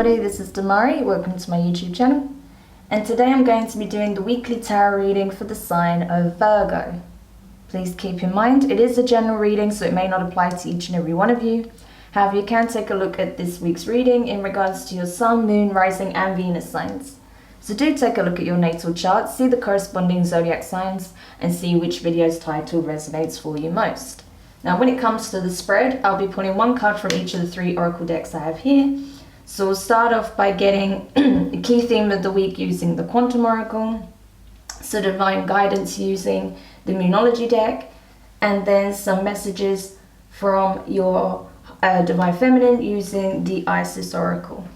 everybody, this is Demari. Welcome to my YouTube channel. And today I'm going to be doing the weekly tarot reading for the sign of Virgo. Please keep in mind, it is a general reading, so it may not apply to each and every one of you. However, you can take a look at this week's reading in regards to your Sun, Moon, Rising and Venus signs. So do take a look at your natal chart, see the corresponding zodiac signs, and see which video's title resonates for you most. Now, when it comes to the spread, I'll be pulling one card from each of the 3 oracle decks I have here. So we'll start off by getting the key theme of the week using the Quantum Oracle, so divine guidance using the Moonology deck, and then some messages from your Divine Feminine using the Isis Oracle.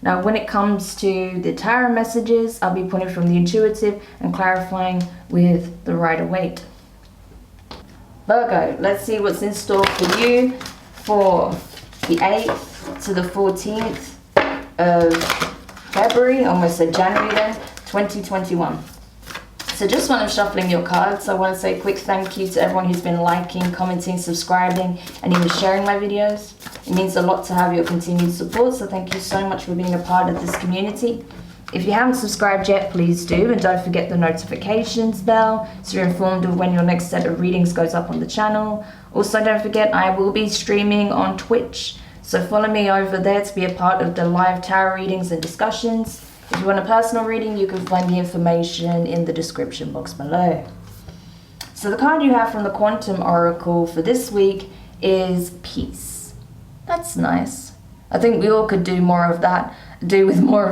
Now, when it comes to the tarot messages, I'll be pulling from the Intuitive and clarifying with the Rider Waite. Virgo, let's see what's in store for you for the 8th to the 14th of February, almost said January then, 2021. So just when I'm shuffling your cards, I want to say a quick thank you to everyone who's been liking, commenting, subscribing, and even sharing my videos. It means a lot to have your continued support, so thank you so much for being a part of this community. If you haven't subscribed yet, please do, and don't forget the notifications bell so you're informed of when your next set of readings goes up on the channel. Also, don't forget I will be streaming on Twitch, so follow me over there to be a part of the live tarot readings and discussions. If you want a personal reading, you can find the information in the description box below. So the card you have from the Quantum Oracle for this week is Peace. That's nice. I think we all could do with more of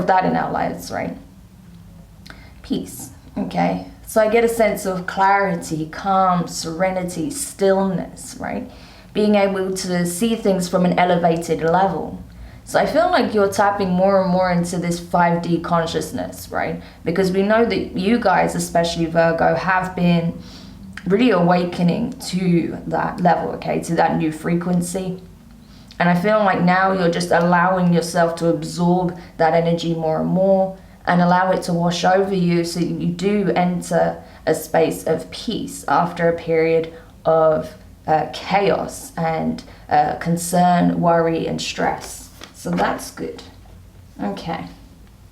that in our lives, right? Peace, okay? So I get a sense of clarity, calm, serenity, stillness, right? Being able to see things from an elevated level. So I feel like you're tapping more and more into this 5D consciousness, right? Because we know that you guys, especially Virgo, have been really awakening to that level, okay? To that new frequency. And I feel like now you're just allowing yourself to absorb that energy more and more and allow it to wash over you so you do enter a space of peace after a period of chaos and concern, worry, and stress. So that's good. Okay.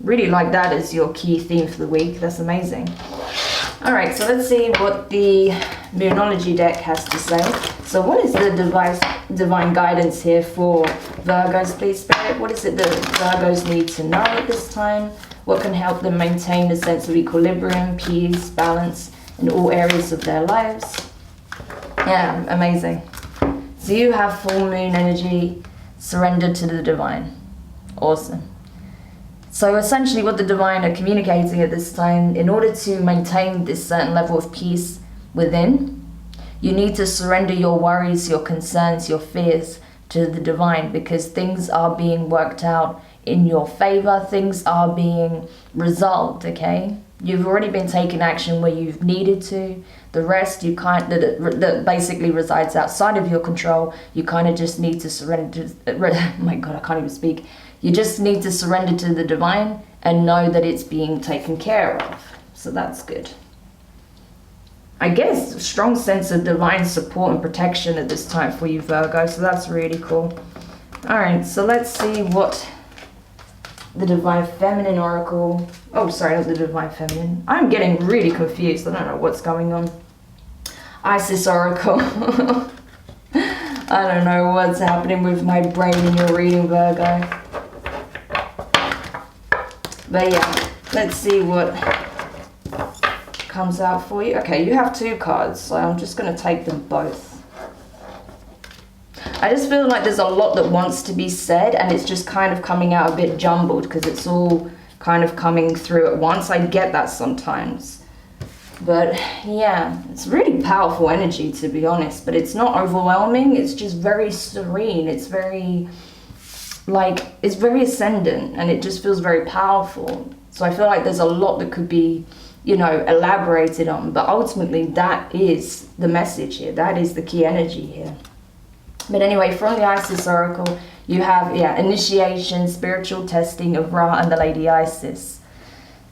Really like that as your key theme for the week. That's amazing. All right, so let's see what the Moonology deck has to say. So what is the divine guidance here for Virgos, please, Spirit? What is it that Virgos need to know at this time? What can help them maintain a sense of equilibrium, peace, balance in all areas of their lives? Yeah, amazing. So you have full moon energy, surrender to the divine. Awesome. So essentially what the divine are communicating at this time, in order to maintain this certain level of peace within, you need to surrender your worries, your concerns, your fears to the divine, because things are being worked out in your favor. Things are being resolved, okay? You've already been taking action where you've needed to. The rest you can't, that basically resides outside of your control. You kind of just need to surrender to, oh my God, I can't even speak. You just need to surrender to the divine and know that it's being taken care of. So that's good. I guess a strong sense of divine support and protection at this time for you, Virgo. So that's really cool. All right, so let's see what the Divine Feminine Oracle. Oh, sorry, not the Divine Feminine. I'm getting really confused. I don't know what's going on. Isis Oracle. I don't know what's happening with my brain in your reading, Virgo. But yeah, let's see what comes out for you. Okay, you have 2 cards, so I'm just going to take them both. I just feel like there's a lot that wants to be said, and it's just kind of coming out a bit jumbled because it's all kind of coming through at once. I get that sometimes. But yeah, it's really powerful energy, to be honest, but it's not overwhelming. It's just very serene. It's very, like, it's very ascendant, and it just feels very powerful. So I feel like there's a lot that could be, you know, elaborated on, but ultimately that is the message here. That is the key energy here. But anyway, from the Isis Oracle, you have, yeah, initiation, spiritual testing of Ra and the Lady Isis.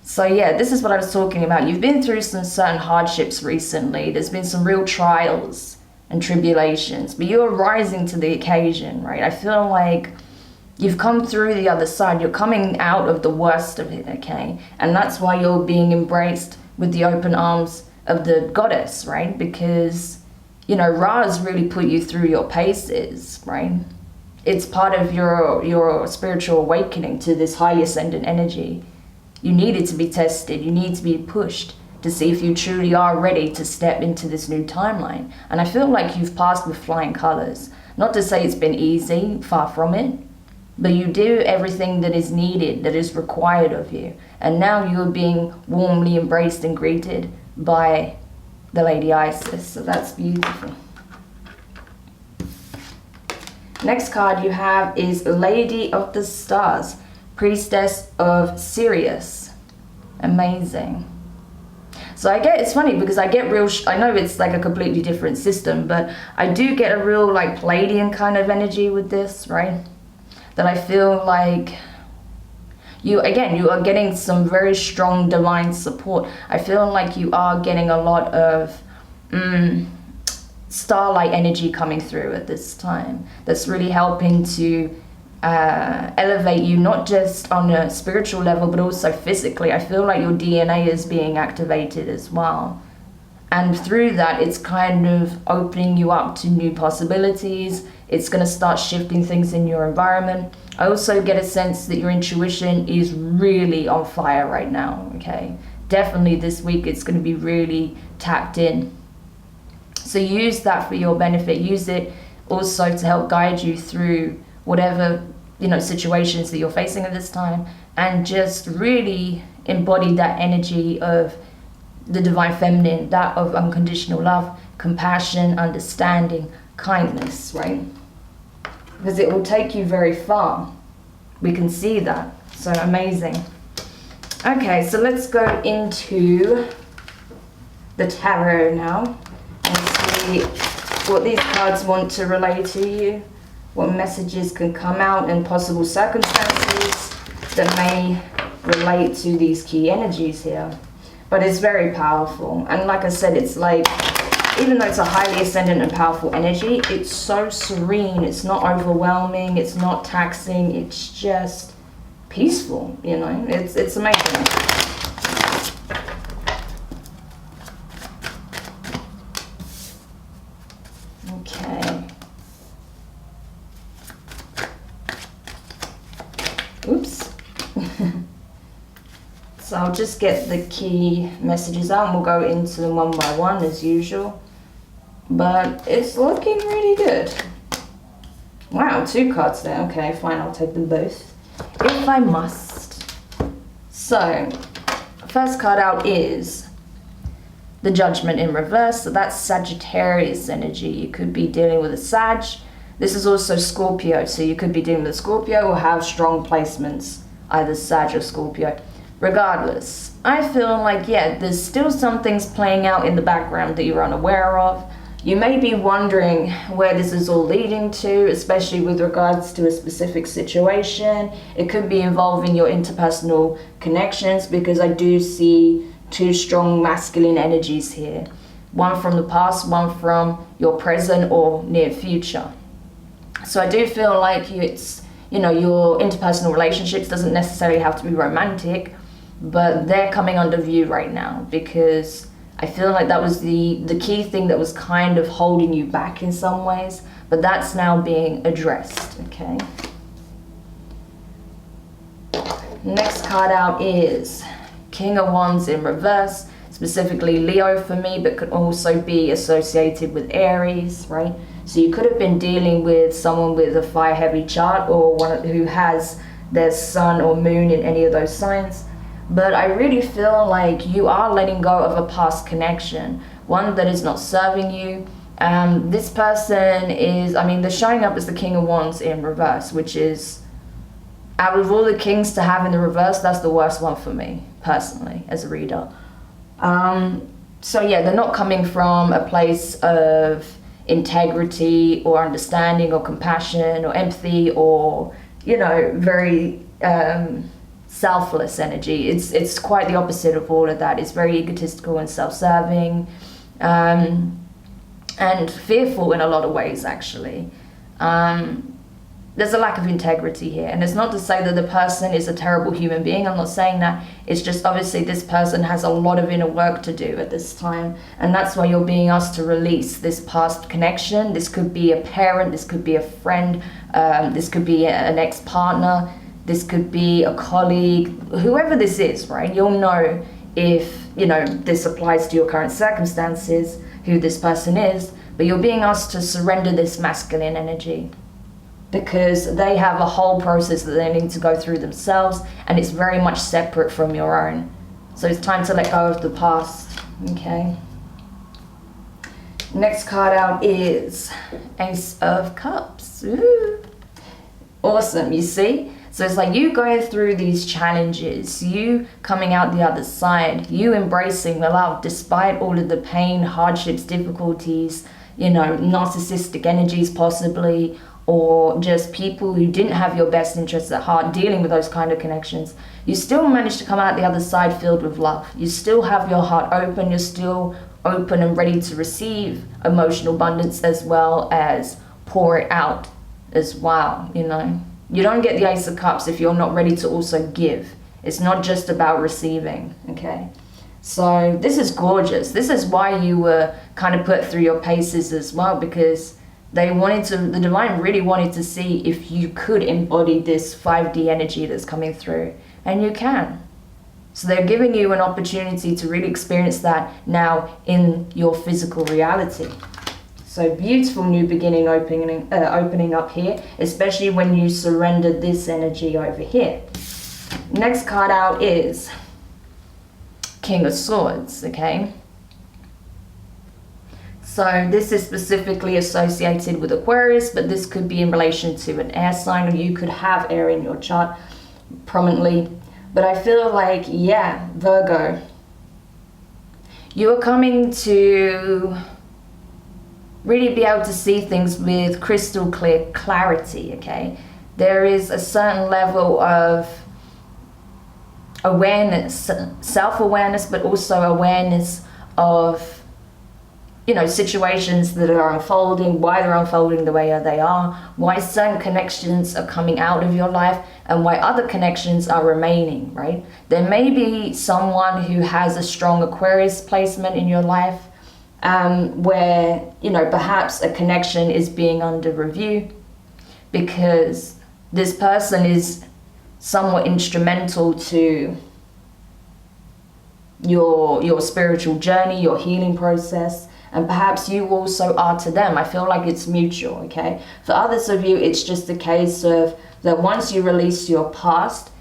So yeah, this is what I was talking about. You've been through some certain hardships recently. There's been some real trials and tribulations, but you're rising to the occasion, right? I feel like You've come through the other side. You're coming out of the worst of it, okay? And that's why you're being embraced with the open arms of the goddess, right? Because, you know, Ra has really put you through your paces, right? It's part of your spiritual awakening to this highly ascendant energy. You needed to be tested. You need to be pushed to see if you truly are ready to step into this new timeline. And I feel like you've passed with flying colors. Not to say it's been easy, far from it, but you do everything that is needed, that is required of you. And now you're being warmly embraced and greeted by the Lady Isis. So that's beautiful. Next card you have is Lady of the Stars, Priestess of Sirius. Amazing. So I get, it's funny because I get real, I know it's like a completely different system, but I do get a real like Palladian kind of energy with this, right? That I feel like you are getting some very strong divine support. I feel like you are getting a lot of starlight energy coming through at this time. That's really helping to elevate you, not just on a spiritual level, but also physically. I feel like your DNA is being activated as well. And through that, it's kind of opening you up to new possibilities. It's going to start shifting things in your environment. I also get a sense that your intuition is really on fire right now, okay? Definitely this week, it's going to be really tapped in. So use that for your benefit. Use it also to help guide you through whatever, you know, situations that you're facing at this time, and just really embody that energy of the divine feminine, that of unconditional love, compassion, understanding, kindness, right? Because it will take you very far. We can see that. So amazing. Okay, so let's go into the tarot now and see what these cards want to relay to you, what messages can come out, and possible circumstances that may relate to these key energies here. But it's very powerful. And like I said, it's like, even though it's a highly ascendant and powerful energy, it's so serene. It's not overwhelming. It's not taxing. It's just peaceful, you know. It's amazing. Okay. Oops. So I'll just get the key messages out and we'll go into them one by one as usual. But it's looking really good. Wow, 2 cards there. Okay, fine, I'll take them both, if I must. So, first card out is the Judgment in reverse. So that's Sagittarius energy. You could be dealing with a Sag. This is also Scorpio, so you could be dealing with a Scorpio or have strong placements, either Sag or Scorpio. Regardless, I feel like, yeah, there's still some things playing out in the background that you're unaware of. You may be wondering where this is all leading to, especially with regards to a specific situation. It could be involving your interpersonal connections, because I do see 2 strong masculine energies here. One from the past, one from your present or near future. So I do feel like it's, you know, your interpersonal relationships doesn't necessarily have to be romantic, but they're coming under view right now, because I feel like that was the key thing that was kind of holding you back in some ways, but that's now being addressed, okay? Next card out is King of Wands in reverse, specifically Leo for me, but could also be associated with Aries, right? So you could have been dealing with someone with a fire heavy chart, or one who has their sun or moon in any of those signs. But I really feel like you are letting go of a past connection, one that is not serving you. This person is, I mean, they're showing up as the King of Wands in reverse, which is, out of all the kings to have in the reverse, that's the worst one for me, personally, as a reader. So yeah, they're not coming from a place of integrity or understanding or compassion or empathy or, you know, very selfless energy. It's quite the opposite of all of that. It's very egotistical and self-serving, and fearful in a lot of ways, actually. there's a lack of integrity here. And it's not to say that the person is a terrible human being. I'm not saying that. It's just obviously this person has a lot of inner work to do at this time. And that's why you're being asked to release this past connection. This could be a parent. This could be a friend. This could be an ex-partner. This could be a colleague. Whoever this is, right? You'll know if, you know, this applies to your current circumstances, who this person is. But you're being asked to surrender this masculine energy, because they have a whole process that they need to go through themselves, and it's very much separate from your own. So it's time to let go of the past, okay? Next card out is Ace of Cups. Ooh. Awesome, you see? So it's like you going through these challenges, you coming out the other side, you embracing the love despite all of the pain, hardships, difficulties, you know, narcissistic energies possibly, or just people who didn't have your best interests at heart, dealing with those kind of connections. You still manage to come out the other side filled with love. You still have your heart open. You're still open and ready to receive emotional abundance, as well as pour it out as well, you know. You don't get the Ace of Cups if you're not ready to also give. It's not just about receiving, okay? So this is gorgeous. This is why you were kind of put through your paces as well, because they wanted to, the divine really wanted to see if you could embody this 5D energy that's coming through, and you can. So they're giving you an opportunity to really experience that now in your physical reality. So beautiful new beginning opening up here, especially when you surrender this energy over here. Next card out is King of Swords, okay? So this is specifically associated with Aquarius, but this could be in relation to an air sign, or you could have air in your chart prominently. But I feel like, yeah, Virgo, you are coming to really be able to see things with crystal clear clarity, okay? There is a certain level of awareness, self-awareness, but also awareness of, you know, situations that are unfolding, why they're unfolding the way they are, why certain connections are coming out of your life, and why other connections are remaining, right? There may be someone who has a strong Aquarius placement in your life, where, you know, perhaps a connection is being under review because this person is somewhat instrumental to your spiritual journey, your healing process, and perhaps you also are to them. I feel like it's mutual, okay? For others of you, it's just a case of that once you release your past,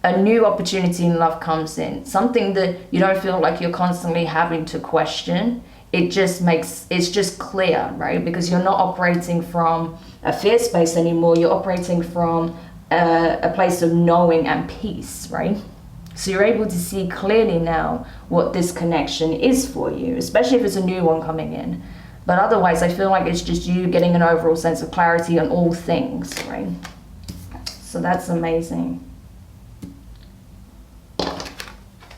a new opportunity in love comes in. Something that you don't feel like you're constantly having to question. It's just clear, right? Because you're not operating from a fear space anymore. You're operating from a place of knowing and peace, right? So you're able to see clearly now what this connection is for you, especially if it's a new one coming in. But otherwise, I feel like it's just you getting an overall sense of clarity on all things, right? So that's amazing.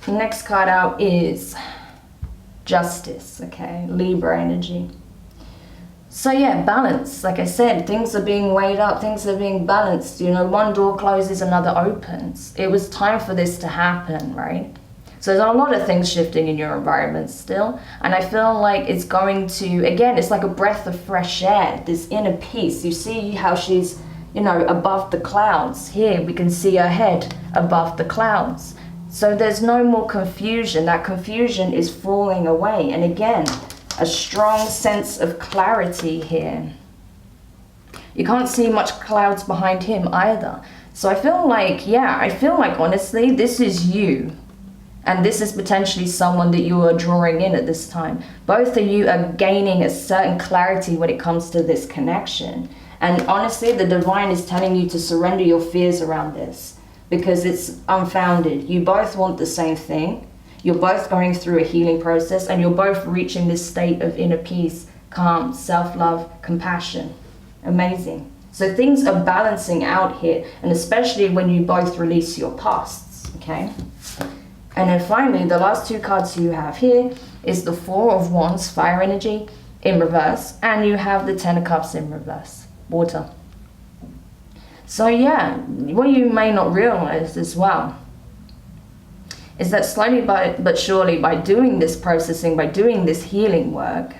Next card out is Justice, okay? Libra energy. So yeah, balance. Like I said, things are being weighed up, things are being balanced. You know, one door closes, another opens. It was time for this to happen, right? So there's a lot of things shifting in your environment still. And I feel like it's going to, again, it's like a breath of fresh air, this inner peace. You see how she's, you know, above the clouds. Here, we can see her head above the clouds. So there's no more confusion. That confusion is falling away. And again, a strong sense of clarity here. You can't see much clouds behind him either. So I feel like, yeah, honestly, this is you. And this is potentially someone that you are drawing in at this time. Both of you are gaining a certain clarity when it comes to this connection. And honestly, the divine is telling you to surrender your fears around this, because it's unfounded. You both want the same thing. You're both going through a healing process, and you're both reaching this state of inner peace, calm, self-love, compassion. Amazing. So things are balancing out here, and especially when you both release your pasts, okay? And then finally, the last two cards you have here is the Four of Wands, fire energy, in reverse, and you have the Ten of Cups in reverse, water. So yeah, what you may not realize as well is that slowly but surely, by doing this processing, by doing this healing work,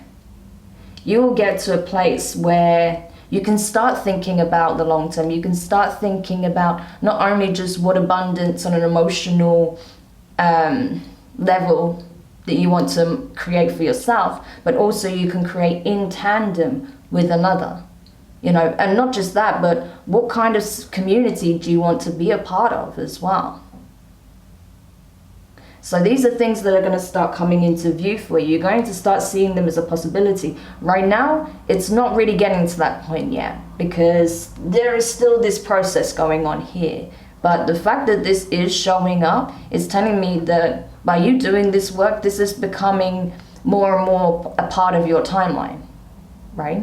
you will get to a place where you can start thinking about the long term. You can start thinking about not only just what abundance on an emotional level that you want to create for yourself, but also you can create in tandem with another. You know, and not just that, but what kind of community do you want to be a part of as well? So these are things that are going to start coming into view for you. You're going to start seeing them as a possibility. Right now, it's not really getting to that point yet, because there is still this process going on here. But the fact that this is showing up is telling me that by you doing this work, this is becoming more and more a part of your timeline, right?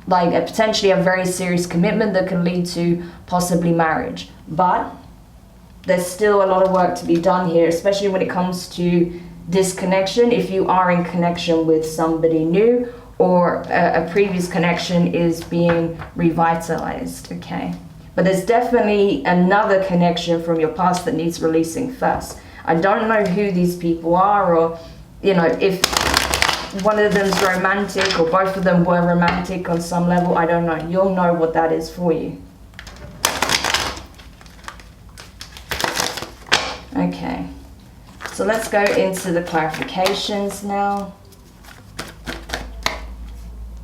Like potentially a very serious commitment that can lead to possibly marriage. But there's still a lot of work to be done here, especially when it comes to disconnection. If you are in connection with somebody new, or a previous connection is being revitalized, okay? But there's definitely another connection from your past that needs releasing first. I don't know who these people are, or, you know, if one of them's romantic or both of them were romantic on some level, I don't know. You'll know what that is for you. Okay, so let's go into the clarifications now.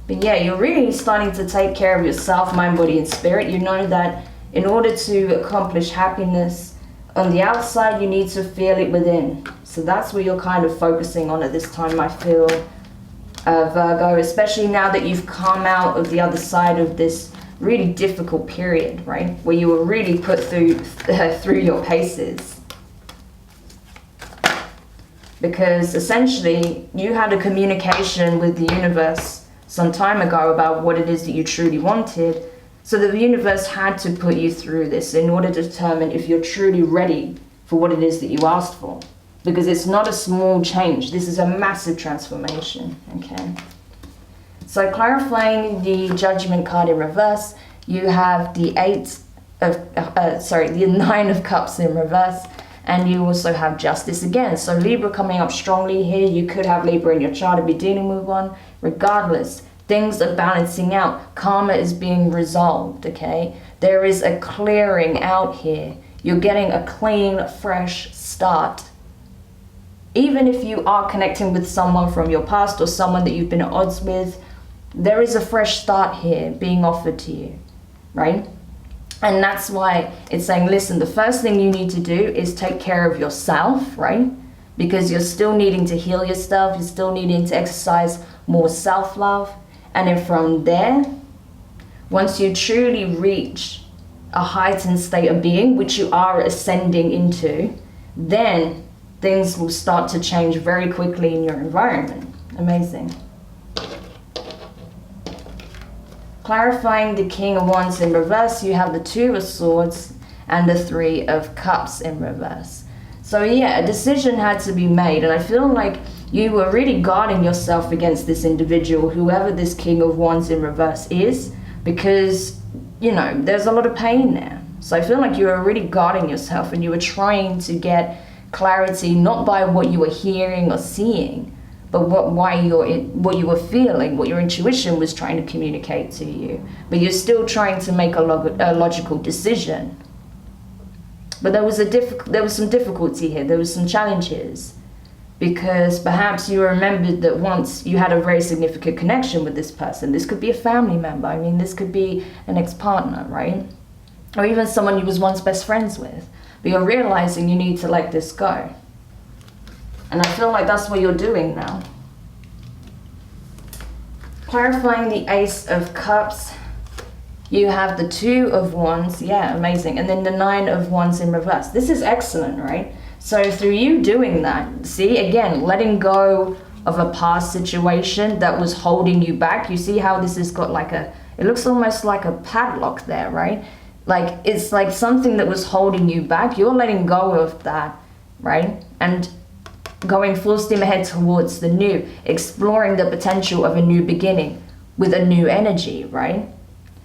But yeah, you're really starting to take care of yourself, mind, body, and spirit. You know that in order to accomplish happiness on the outside, you need to feel it within. So that's what you're kind of focusing on at this time, I feel, Virgo, especially now that you've come out of the other side of this really difficult period, right? Where you were really put through your paces. Because essentially you had a communication with the universe some time ago about what it is that you truly wanted. So that the universe had to put you through this in order to determine if you're truly ready for what it is that you asked for. Because it's not a small change. This is a massive transformation, okay? So clarifying the Judgment card in reverse, you have the the Nine of Cups in reverse, and you also have Justice again. So Libra coming up strongly here. You could have Libra in your chart and be dealing with one. Regardless, things are balancing out. Karma is being resolved, okay? There is a clearing out here. You're getting a clean, fresh start. Even if you are connecting with someone from your past or someone that you've been at odds with, there is a fresh start here being offered to you, right? And that's why it's saying, listen, the first thing you need to do is take care of yourself, right? Because you're still needing to heal yourself. You're still needing to exercise more self-love. And then from there, once you truly reach a heightened state of being, which you are ascending into, then things will start to change very quickly in your environment. Amazing. Clarifying the King of Wands in reverse, you have the Two of Swords and the Three of Cups in reverse. So yeah, a decision had to be made, and I feel like you were really guarding yourself against this individual, whoever this King of Wands in reverse is, because, you know, there's a lot of pain there. So I feel like you were really guarding yourself, and you were trying to get clarity, not by what you were hearing or seeing, but what you were feeling, what your intuition was trying to communicate to you. But you're still trying to make a logical decision. But there was some difficulty here. There was some challenges, because perhaps you remembered that once you had a very significant connection with this person. This could be a family member. I mean, this could be an ex-partner, right? Or even someone you was once best friends with. But you're realizing you need to let this go. And I feel like that's what you're doing now. Clarifying the Ace of Cups, you have the Two of Wands, yeah, amazing. And then the Nine of Wands in reverse. This is excellent, right? So through you doing that, see, again, letting go of a past situation that was holding you back. You see how this has got like it looks almost like a padlock there, right? Like it's like something that was holding you back. You're letting go of that, right? And going full steam ahead towards the new, exploring the potential of a new beginning with a new energy, right?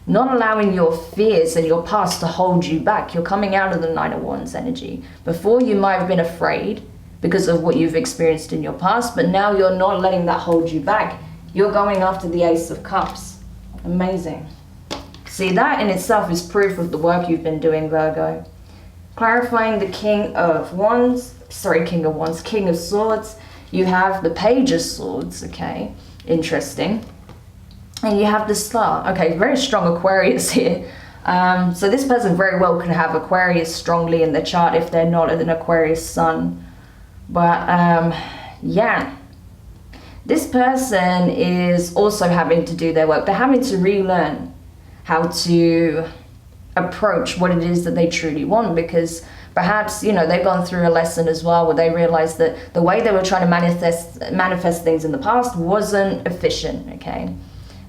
Not allowing your fears and your past to hold you back. You're coming out of the Nine of Wands energy. Before, you might have been afraid because of what you've experienced in your past, but now you're not letting that hold you back. You're going after the Ace of Cups. Amazing. See, that in itself is proof of the work you've been doing, Virgo. Clarifying the King of Swords. You have the Page of Swords, okay, interesting. And you have the Star. Okay, very strong Aquarius here. So this person very well can have Aquarius strongly in the chart if they're not an Aquarius sun. But yeah, this person is also having to do their work. They're having to relearn how to approach what it is that they truly want, because perhaps, you know, they've gone through a lesson as well where they realized that the way they were trying to manifest things in the past wasn't efficient, okay?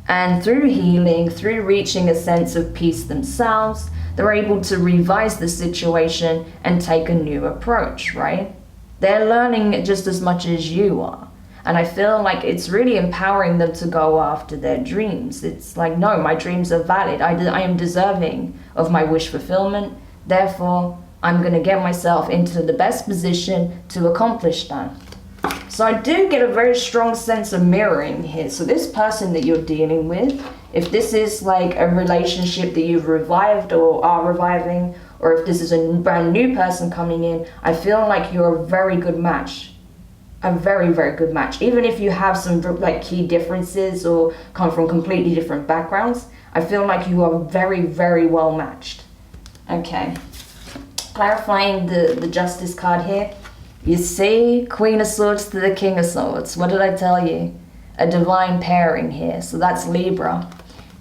And through healing, through reaching a sense of peace themselves, they're able to revise the situation and take a new approach, right? They're learning just as much as you are. And I feel like it's really empowering them to go after their dreams. It's like, no, my dreams are valid. I am deserving of my wish fulfillment. Therefore, I'm going to get myself into the best position to accomplish that. So I do get a very strong sense of mirroring here. So this person that you're dealing with, if this is like a relationship that you've revived or are reviving, or if this is a brand new person coming in, I feel like you're a very good match. A very, very good match. Even if you have some like key differences or come from completely different backgrounds, I feel like you are very, very well matched. Okay. Clarifying the Justice card here. You see Queen of Swords to the King of Swords. What did I tell you? A divine pairing here. So that's Libra.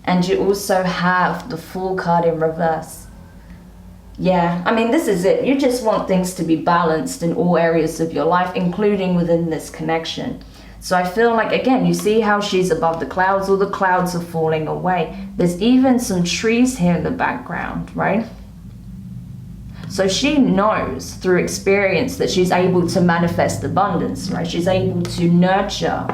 And you also have the Fool card in reverse. Yeah, I mean, this is it. You just want things to be balanced in all areas of your life, including within this connection. So I feel like, again, you see how she's above the clouds. All the clouds are falling away. There's even some trees here in the background, right? So she knows through experience that she's able to manifest abundance, right? She's able to nurture,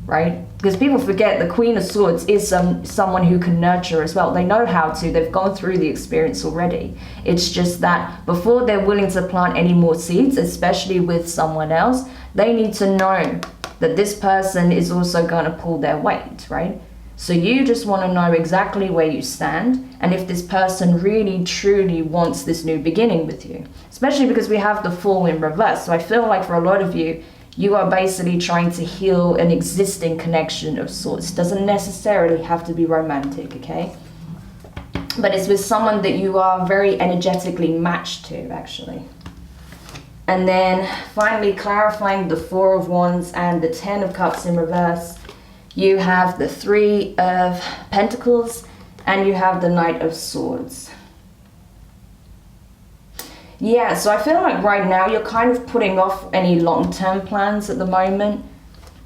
right? Because people forget the Queen of Swords is someone who can nurture as well. They know how to. They've gone through the experience already. It's just that before they're willing to plant any more seeds, especially with someone else, they need to know that this person is also going to pull their weight, right? So you just want to know exactly where you stand and if this person really truly wants this new beginning with you, especially because we have the Fool in reverse. So I feel like for a lot of you, you are basically trying to heal an existing connection of sorts. It doesn't necessarily have to be romantic, okay? But it's with someone that you are very energetically matched to, actually. And then finally clarifying the Four of Wands and the Ten of Cups in reverse. You have the Three of Pentacles and you have the Knight of Swords. Yeah, so I feel like right now you're kind of putting off any long-term plans at the moment,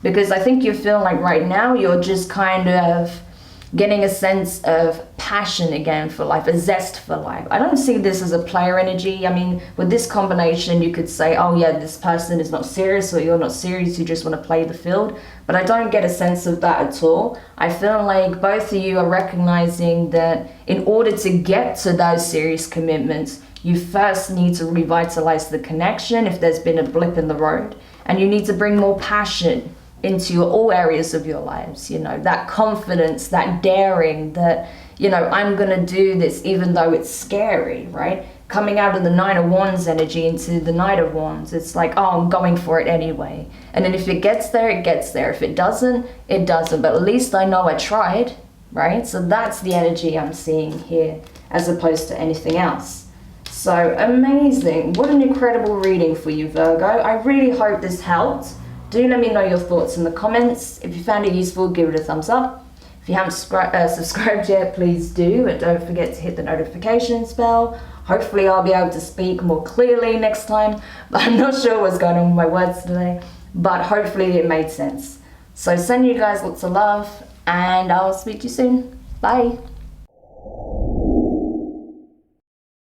because I think you feel like right now you're just kind of getting a sense of passion again for life, a zest for life. I don't see this as a player energy. I mean, with this combination, you could say, oh yeah, this person is not serious, or you're not serious, you just want to play the field. But I don't get a sense of that at all. I feel like both of you are recognizing that in order to get to those serious commitments, you first need to revitalize the connection if there's been a blip in the road, and you need to bring more passion into all areas of your lives, you know, that confidence, that daring, that, you know, I'm gonna do this even though it's scary, right? Coming out of the Nine of Wands energy into the Knight of Wands, it's like, oh, I'm going for it anyway. And then if it gets there, it gets there. If it doesn't, it doesn't. But at least I know I tried, right? So that's the energy I'm seeing here, as opposed to anything else. So amazing. What an incredible reading for you, Virgo. I really hope this helped. Do let me know your thoughts in the comments. If you found it useful, give it a thumbs up. If you haven't subscribed yet, please do. And don't forget to hit the notifications bell. Hopefully I'll be able to speak more clearly next time. But I'm not sure what's going on with my words today. But hopefully it made sense. So send you guys lots of love. And I'll speak to you soon. Bye.